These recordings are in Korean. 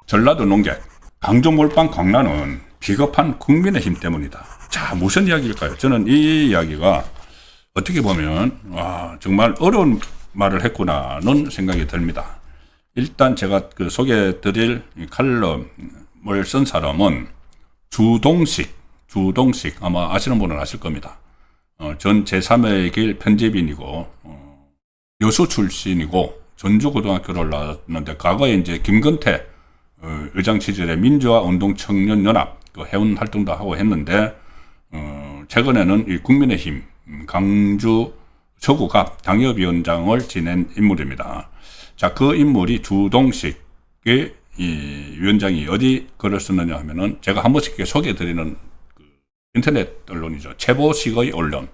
전라도 농객, 강조 몰빵 광란은 비겁한 국민의힘 때문이다. 자, 무슨 이야기일까요? 저는 이 이야기가 어떻게 보면 정말 어려운 말을 했구나는 생각이 듭니다. 일단 제가 소개해드릴 칼럼을 쓴 사람은 주동식 아마 아시는 분은 아실 겁니다. 전 제3의 길 편집인이고 여수 출신이고 전주고등학교를 나왔는데 과거에 이제 김건태 의장 시절에 민주화운동청년연합 해운 활동도 하고 했는데 최근에는 이 국민의힘 강주 서구갑 당협위원장을 지낸 인물입니다. 자, 그 인물이 주동식의 이 위원장이 어디 글을 썼느냐 하면은 제가 한 번씩 소개해드리는 인터넷 언론이죠. 최보식의 언론,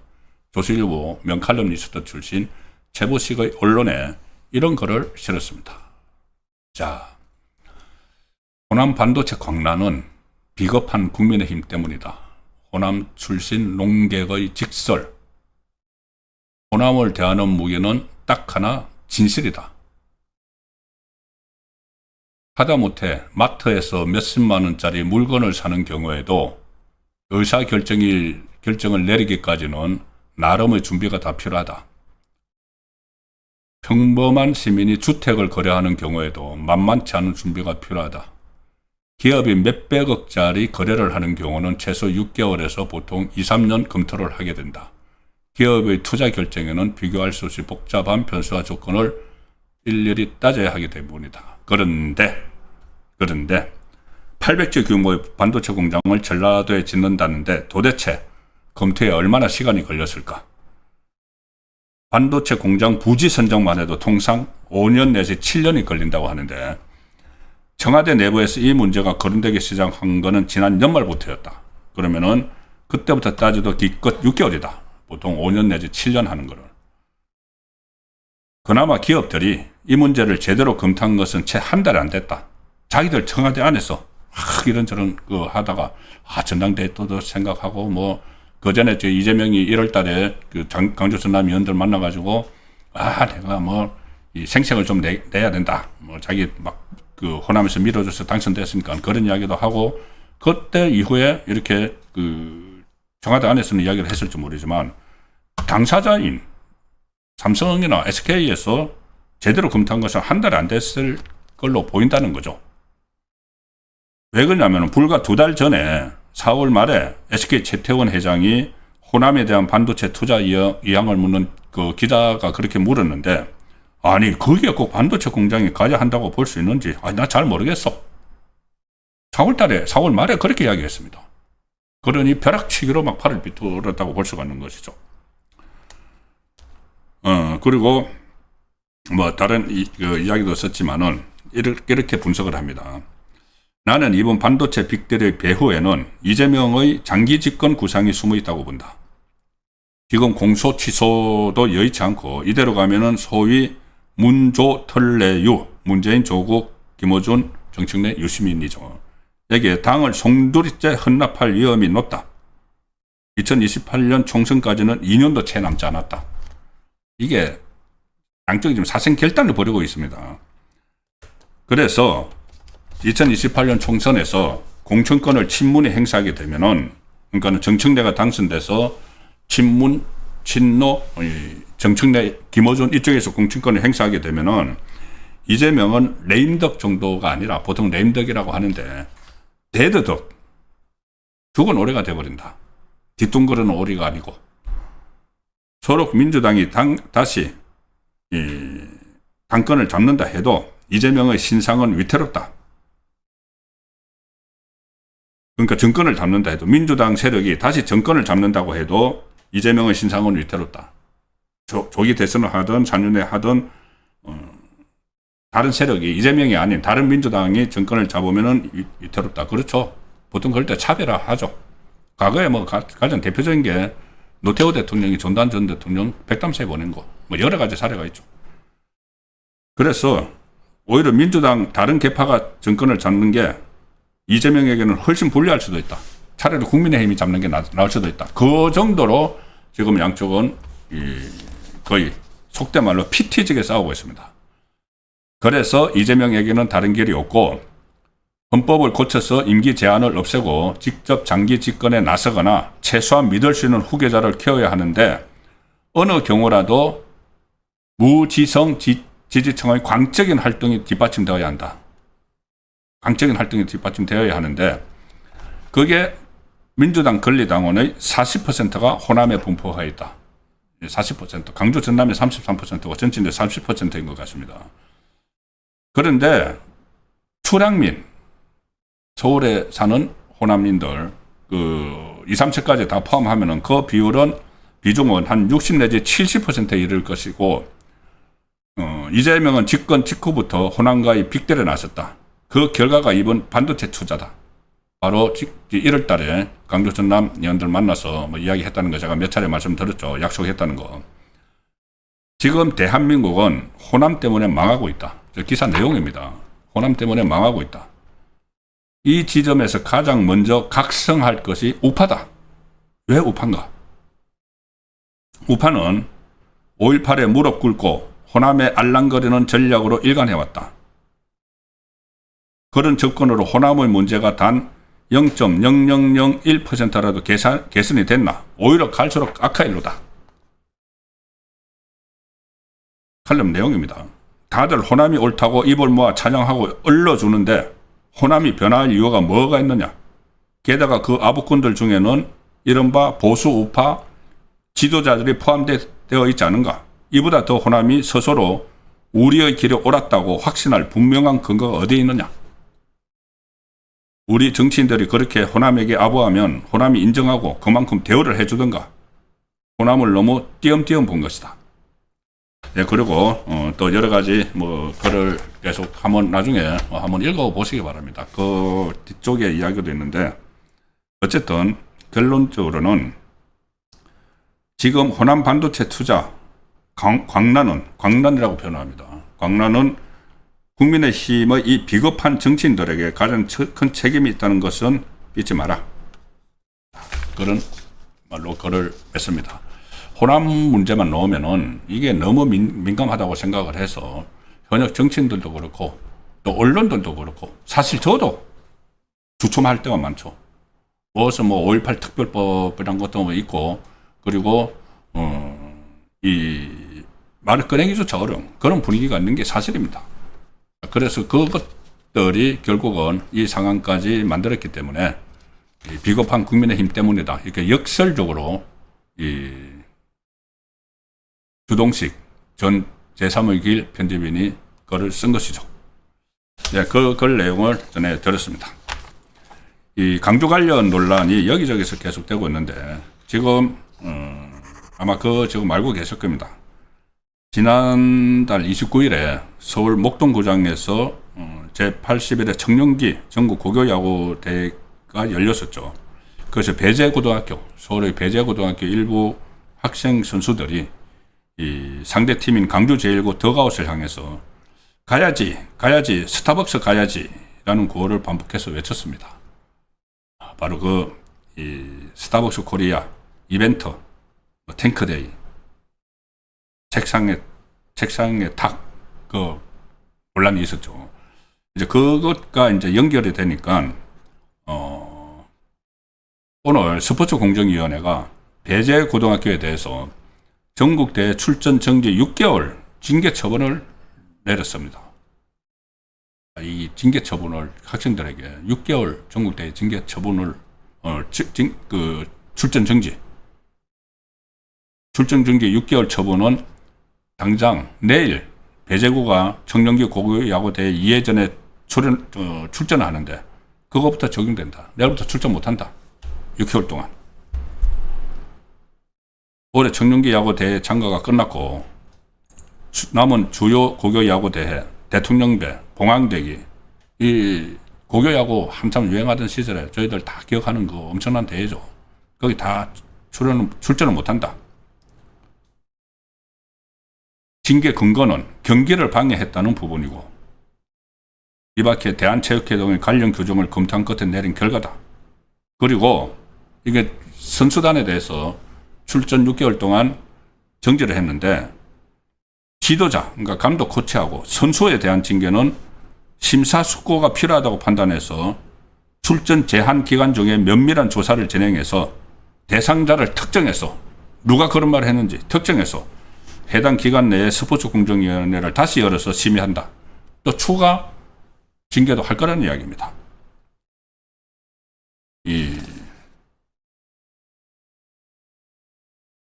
조선일보 명칼럼니스트 출신 최보식의 언론에 이런 글을 실었습니다. 자, 호남 반도체 광란은 비겁한 국민의힘 때문이다. 호남 출신 농객의 직설. 호남을 대하는 무게는 딱 하나, 진실이다. 하다못해 마트에서 몇십만 원짜리 물건을 사는 경우에도 의사결정을 내리기까지는 나름의 준비가 다 필요하다. 평범한 시민이 주택을 거래하는 경우에도 만만치 않은 준비가 필요하다. 기업이 몇백억짜리 거래를 하는 경우는 최소 6개월에서 보통 2, 3년 검토를 하게 된다. 기업의 투자 결정에는 비교할 수 없이 복잡한 변수와 조건을 일일이 따져야 하기 때문이다. 그런데 800조 규모의 반도체 공장을 전라도에 짓는다는데 도대체 검토에 얼마나 시간이 걸렸을까? 반도체 공장 부지 선정만 해도 통상 5년 내지 7년이 걸린다고 하는데 청와대 내부에서 이 문제가 거론되기 시작한 거는 지난 연말부터였다. 그러면은 그때부터 따져도 기껏 6개월이다. 보통 5년 내지 7년 하는 거를. 그나마 기업들이 이 문제를 제대로 검토한 것은 채 한 달이 안 됐다. 자기들 청와대 안에서 이런저런 하다가 전당대회 또 생각하고 그 전에 이재명이 1월 달에 강주 전남 의원들 만나가지고 내가 이 생색을 좀 내야 된다. 자기 호남에서 밀어줘서 당선됐으니까 그런 이야기도 하고 그때 이후에 이렇게 청와대 안에서는 이야기를 했을지 모르지만 당사자인 삼성이나 SK에서 제대로 검토한 것은 한 달이 안 됐을 걸로 보인다는 거죠. 왜 그러냐면 불과 2달 전에 4월 말에 SK 최태원 회장이 호남에 대한 반도체 투자 의향을 묻는 그 기자가 그렇게 물었는데 아니 그게 꼭 반도체 공장이 가야 한다고 볼 수 있는지 나 잘 모르겠어. 4월 말에 그렇게 이야기했습니다. 그러니 벼락치기로 막 팔을 비틀었다고 볼 수가 있는 것이죠. 그리고 다른 이야기도 썼지만은 이렇게 분석을 합니다. 나는 이번 반도체 빅딜의 배후에는 이재명의 장기 집권 구상이 숨어 있다고 본다. 지금 공소 취소도 여의치 않고 이대로 가면은 소위 문조 털레유, 문재인 조국 김어준 정청래 유시민이죠. 여기에 당을 송두리째 헌납할 위험이 높다. 2028년 총선까지는 2년도 채 남지 않았다. 이게 양쪽이 지금 사생결단을 벌이고 있습니다. 그래서 2028년 총선에서 공천권을 친문이 행사하게 되면은 그러니까 정청래가 당선돼서 친문, 친노, 정청래, 김어준 이쪽에서 공천권을 행사하게 되면은 이재명은 레임덕 정도가 아니라 보통 레임덕이라고 하는데 대드덕, 죽은 오리가 돼버린다. 뒤뚱거리는 오리가 아니고 서로 민주당이 다시 당권을 잡는다 해도 이재명의 신상은 위태롭다. 그러니까 정권을 잡는다 해도 민주당 세력이 다시 정권을 잡는다고 해도 이재명의 신상은 위태롭다. 조기 대선을 하든 4년에 하든 다른 세력이 이재명이 아닌 다른 민주당이 정권을 잡으면은 위태롭다. 그렇죠. 보통 그럴 때 차별화하죠. 과거에 가장 대표적인 게 노태우 대통령이 전두환 전 대통령 백담사에 보낸 거. 여러 가지 사례가 있죠. 그래서 오히려 민주당 다른 계파가 정권을 잡는 게 이재명에게는 훨씬 불리할 수도 있다. 차라리 국민의힘이 잡는 게 나을 수도 있다. 그 정도로 지금 양쪽은 거의 속된 말로 피튀지게 싸우고 있습니다. 그래서 이재명에게는 다른 길이 없고 헌법을 고쳐서 임기 제한을 없애고 직접 장기 집권에 나서거나 최소한 믿을 수 있는 후계자를 키워야 하는데 어느 경우라도 무지성 지지층의 광적인 활동이 뒷받침되어야 한다. 광적인 활동이 뒷받침되어야 하는데 그게 민주당 권리당원의 40%가 호남에 분포하여 있다. 40%. 강주 전남이 33%고 전체인데 30%인 것 같습니다. 그런데 출향민, 서울에 사는 호남민들, 2, 3층까지 다 포함하면은 그 비중은 한 60 내지 70%에 이를 것이고, 이재명은 집권 직후부터 호남과의 빅딜에 나섰다. 그 결과가 이번 반도체 투자다. 바로 1월 달에 강주 전남 의원들 만나서 이야기했다는 거 제가 몇 차례 말씀드렸죠. 약속했다는 거. 지금 대한민국은 호남 때문에 망하고 있다. 저 기사 내용입니다. 호남 때문에 망하고 있다. 이 지점에서 가장 먼저 각성할 것이 우파다. 왜 우파인가? 우파는 5.18에 무릎 꿇고 호남에 알랑거리는 전략으로 일관해왔다. 그런 접근으로 호남의 문제가 단 0.0001%라도 개선이 됐나? 오히려 갈수록 악화의 일로다. 칼럼 내용입니다. 다들 호남이 옳다고 입을 모아 찬양하고 얼러주는데 호남이 변화할 이유가 뭐가 있느냐? 게다가 그 아부꾼들 중에는 이른바 보수 우파 지도자들이 포함되어 있지 않은가? 이보다 더 호남이 스스로 우리의 길에 옳았다고 확신할 분명한 근거가 어디에 있느냐? 우리 정치인들이 그렇게 호남에게 아부하면 호남이 인정하고 그만큼 대우를 해주던가. 호남을 너무 띄엄띄엄 본 것이다. 네, 그리고 또 여러 가지 글을 계속 한번 나중에 한번 읽어보시기 바랍니다. 그 뒤쪽에 이야기도 있는데 어쨌든 결론적으로는 지금 호남 반도체 투자 광란이라고 표현합니다. 광란은 국민의힘의 이 비겁한 정치인들에게 가장 큰 책임이 있다는 것은 잊지 마라. 그런 말로 글을 맺습니다. 호남 문제만 넣으면은 이게 너무 민감하다고 생각을 해서 현역 정치인들도 그렇고 또 언론들도 그렇고 사실 저도 주춤할 때가 많죠. 무엇은 5.18 특별법이란 것도 있고 그리고 이 말을 꺼내기조차 어려운 그런 분위기가 있는 게 사실입니다. 그래서 그것들이 결국은 이 상황까지 만들었기 때문에 비겁한 국민의힘 때문이다. 이렇게 역설적으로 이 주동식 전 제3의 길 편집인이 글을 쓴 것이죠. 네, 그 글 내용을 전해드렸습니다. 이 강주 관련 논란이 여기저기서 계속되고 있는데 지금 아마 지금 알고 계실 겁니다. 지난달 29일에 서울 목동구장에서 제81회 청룡기 전국 고교야구대회가 열렸었죠. 그래서 배재고등학교, 서울의 배재고등학교 일부 학생 선수들이 이 상대팀인 강주제일고 더가웃을 향해서 가야지, 스타벅스 가야지 라는 구호를 반복해서 외쳤습니다. 바로 이 스타벅스 코리아 이벤트, 탱크데이, 책상에 논란이 있었죠. 이제 그것과 이제 연결이 되니까, 오늘 스포츠공정위원회가 배재고등학교에 대해서 전국대회 출전 정지 6개월 징계 처분을 내렸습니다. 이 징계 처분을 학생들에게 6개월 전국대회 징계 처분을, 출전 정지 6개월 처분은 당장 내일 배재구가 청룡기 고교야구대회 2회전에 출전하는데 그거부터 적용된다. 내일부터 출전 못한다. 6개월 동안. 올해 청룡기 야구대회 참가가 끝났고 남은 주요 고교야구대회, 대통령배, 봉황대기 이 고교야구 한참 유행하던 시절에 저희들 다 기억하는 그 엄청난 대회죠. 거기 다 출전을 못한다. 징계 근거는 경기를 방해했다는 부분이고 이 밖에 대한체육회동의 관련 규정을 검토한 끝에 내린 결과다. 그리고 이게 선수단에 대해서 출전 6개월 동안 정지를 했는데 지도자, 그러니까 감독 코치하고 선수에 대한 징계는 심사숙고가 필요하다고 판단해서 출전 제한 기간 중에 면밀한 조사를 진행해서 대상자를 특정해서 누가 그런 말을 했는지 특정해서 해당 기간 내에 스포츠 공정위원회를 다시 열어서 심의한다. 또 추가 징계도 할 거라는 이야기입니다.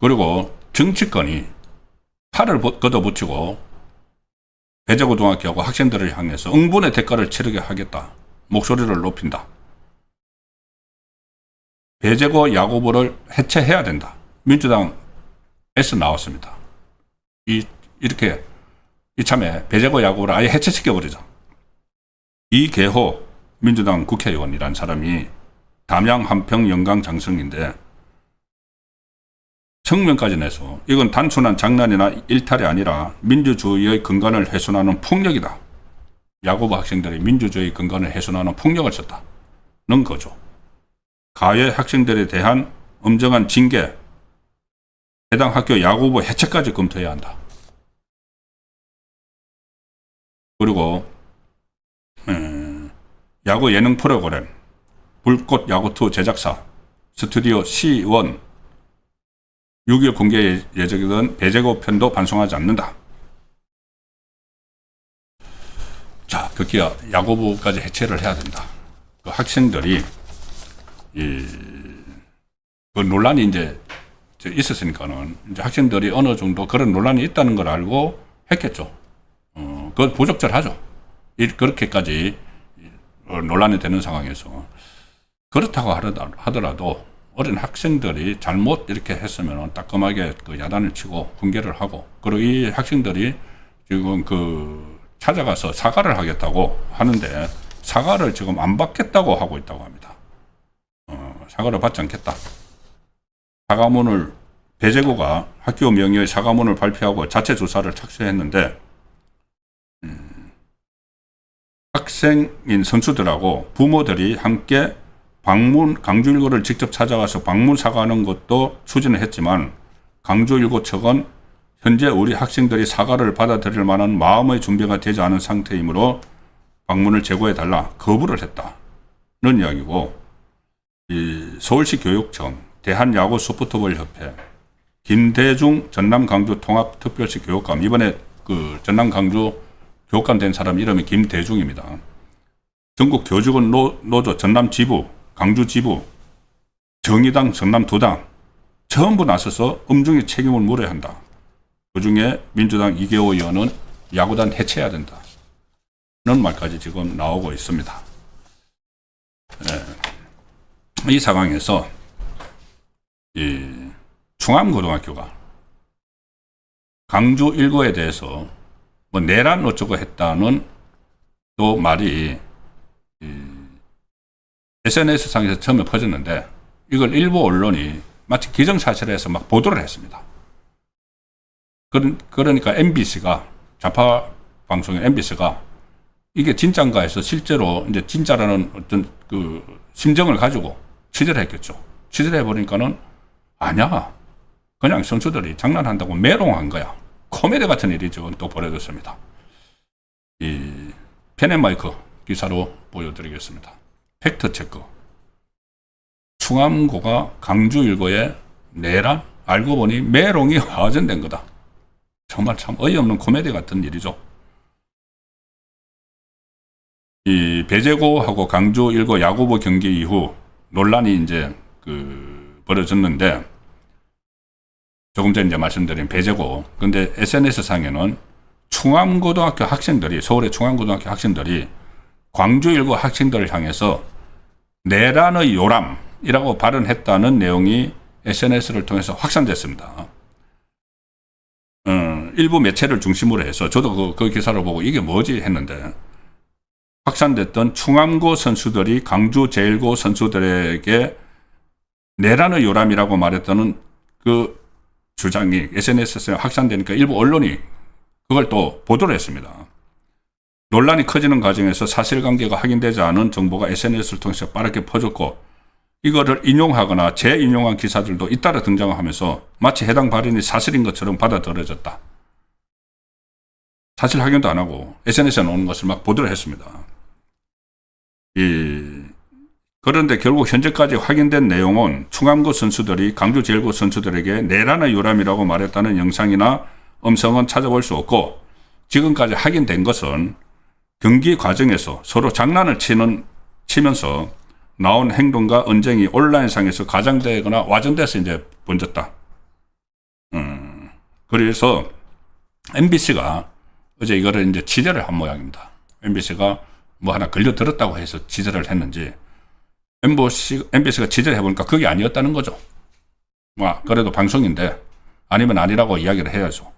그리고 정치권이 팔을 걷어붙이고 배재고등학교하고 학생들을 향해서 응분의 대가를 치르게 하겠다. 목소리를 높인다. 배재고 야구부를 해체해야 된다. 민주당에서 나왔습니다. 이렇게 이참에 배재고 야구를 아예 해체시켜버리자. 이계호 민주당 국회의원이란 사람이 담양 한평 영광 장성인데 성명까지 내서 이건 단순한 장난이나 일탈이 아니라 민주주의의 근간을 훼손하는 폭력이다. 야구부 학생들이 민주주의 근간을 훼손하는 폭력을 썼다는 거죠. 가해 학생들에 대한 엄정한 징계, 해당 학교 야구부 해체까지 검토해야 한다. 그리고 야구 예능 프로그램 불꽃 야구2 제작사 스튜디오 C1 6일 공개 예정이던 배재고 편도 반송하지 않는다. 자, 급기야 야구부까지 해체를 해야 된다. 그 학생들이 그 논란이 이제 있었으니까는 이제 학생들이 어느 정도 그런 논란이 있다는 걸 알고 했겠죠. 그건 부적절하죠. 그렇게까지 논란이 되는 상황에서 그렇다고 하더라도 어린 학생들이 잘못 이렇게 했으면 따끔하게 그 야단을 치고 훈계를 하고, 그리고 이 학생들이 지금 찾아가서 사과를 하겠다고 하는데 사과를 지금 안 받겠다고 하고 있다고 합니다. 사과를 받지 않겠다. 사과문을 배재고가 학교 명의의 사과문을 발표하고 자체 조사를 착수했는데 학생인 선수들하고 부모들이 함께 강주일고를 직접 찾아가서 방문 사과하는 것도 추진을 했지만 강주일고 측은 현재 우리 학생들이 사과를 받아들일 만한 마음의 준비가 되지 않은 상태이므로 방문을 제고해달라 거부를 했다는 이야기고, 이 서울시 교육청, 대한야구소프트볼협회, 김대중 전남강주 통합특별시 교육감, 이번에 그 전남강주 교육감 된 사람 이름이 김대중입니다. 전국 교직원 노조 전남지부, 강주지부, 정의당 전남2당 전부 나서서 엄중히 책임을 물어야 한다. 그중에 민주당 이계호 의원은 야구단 해체해야 된다는 말까지 지금 나오고 있습니다. 이 상황에서 이 충암고등학교가 강주 1고에 대해서 뭐 내란 어쩌고 했다는 또 말이 SNS상에서 처음에 퍼졌는데 이걸 일부 언론이 마치 기정사실에서 막 보도를 했습니다. 그러니까 MBC가, 좌파 방송의 MBC가 이게 진짜인가 해서 실제로 이제 진짜라는 어떤 그 심정을 가지고 취재를 했겠죠. 취재를 해보니까는 아니야, 그냥 선수들이 장난한다고 메롱한 거야. 코미디 같은 일이 지금 또 벌어졌습니다. 이 펜앤마이크 기사로 보여드리겠습니다. 팩트체크. 충암고가 강주일고의 내란? 알고 보니 메롱이 화전된 거다. 정말 참 어이없는 코미디 같은 일이죠. 이 배재고하고 강주일고 야구부 경기 이후 논란이 이제 벌어졌는데, 조금 전에 이제 말씀드린 배재고, 근데 SNS상에는 충암고등학교 학생들이, 서울의 충암고등학교 학생들이 광주일고 학생들을 향해서 내란의 요람이라고 발언했다는 내용이 SNS를 통해서 확산됐습니다. 일부 매체를 중심으로 해서 저도 그 기사를 보고 이게 뭐지 했는데, 확산됐던 충암고 선수들이 강주 제1고 선수들에게 내란의 요람이라고 말했다는 그 주장이 SNS에 확산되니까 일부 언론이 그걸 또 보도를 했습니다. 논란이 커지는 과정에서 사실관계가 확인되지 않은 정보가 SNS를 통해서 빠르게 퍼졌고, 이거를 인용하거나 재인용한 기사들도 잇따라 등장하면서 마치 해당 발언이 사실인 것처럼 받아들여졌다. 사실 확인도 안 하고 SNS에 나오는 것을 막 보도를 했습니다. 그런데 결국 현재까지 확인된 내용은 충암고 선수들이 강주제일고 선수들에게 내란의 요람이라고 말했다는 영상이나 음성은 찾아볼 수 없고, 지금까지 확인된 것은 경기 과정에서 서로 장난을 치면서 나온 행동과 언쟁이 온라인상에서 가장되거나 와전돼서 이제 번졌다. 그래서 MBC가 어제 이거를 이제 취재를 한 모양입니다. MBC가 뭐 하나 걸려들었다고 해서 취재를 했는지, MBC가 취재를 해보니까 그게 아니었다는 거죠. 그래도 방송인데 아니면 아니라고 이야기를 해야죠.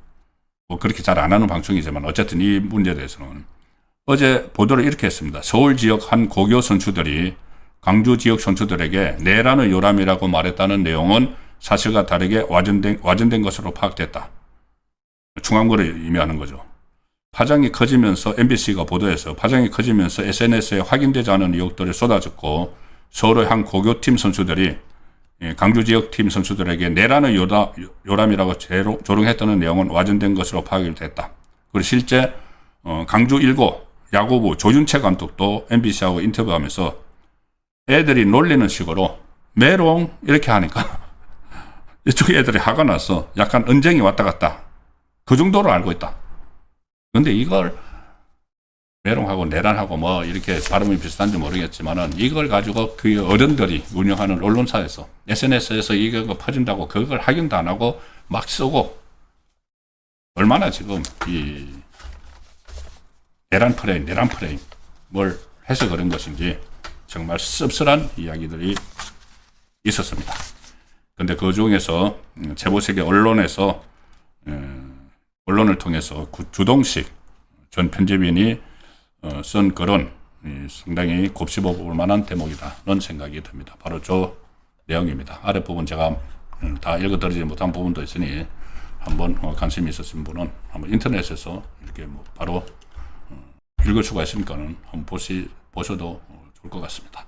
뭐 그렇게 잘 안 하는 방송이지만 어쨌든 이 문제에 대해서는 어제 보도를 이렇게 했습니다. 서울 지역 한 고교 선수들이 강주 지역 선수들에게 내란의 요람이라고 말했다는 내용은 사실과 다르게 와전된 것으로 파악됐다. 충암고를 의미하는 거죠. 파장이 커지면서 MBC가 보도해서 파장이 커지면서 SNS에 확인되지 않은 의혹들이 쏟아졌고, 서울의 한 고교팀 선수들이 강주 지역 팀 선수들에게 내란의 요람이라고 조롱했다는 내용은 와전된 것으로 파악이 됐다. 그리고 실제 강주 1고 야구부 조준채 감독도 MBC하고 인터뷰하면서 애들이 놀리는 식으로 메롱 이렇게 하니까 이쪽 애들이 화가 나서 약간 언쟁이 왔다 갔다 그 정도로 알고 있다. 근데 이걸 메롱하고 내란하고 뭐 이렇게 발음이 비슷한지 모르겠지만은 이걸 가지고 그 어른들이 운영하는 언론사에서 SNS에서 이거 퍼진다고 그걸 확인도 안 하고 막 쓰고, 얼마나 지금 이 내란 프레임 뭘 해서 그런 것인지 정말 씁쓸한 이야기들이 있었습니다. 근데 그 중에서 제보세계 언론에서 언론을 통해서 주동식 전 편집인이 쓴 글은 상당히 곱씹어 볼 만한 대목이다는 생각이 듭니다. 바로 저 내용입니다. 아랫부분 제가 다 읽어드리지 못한 부분도 있으니 한번 관심이 있으신 분은 한번 인터넷에서 이렇게 뭐 바로 읽을 수가 있으니까는 한번 보셔도 좋을 것 같습니다.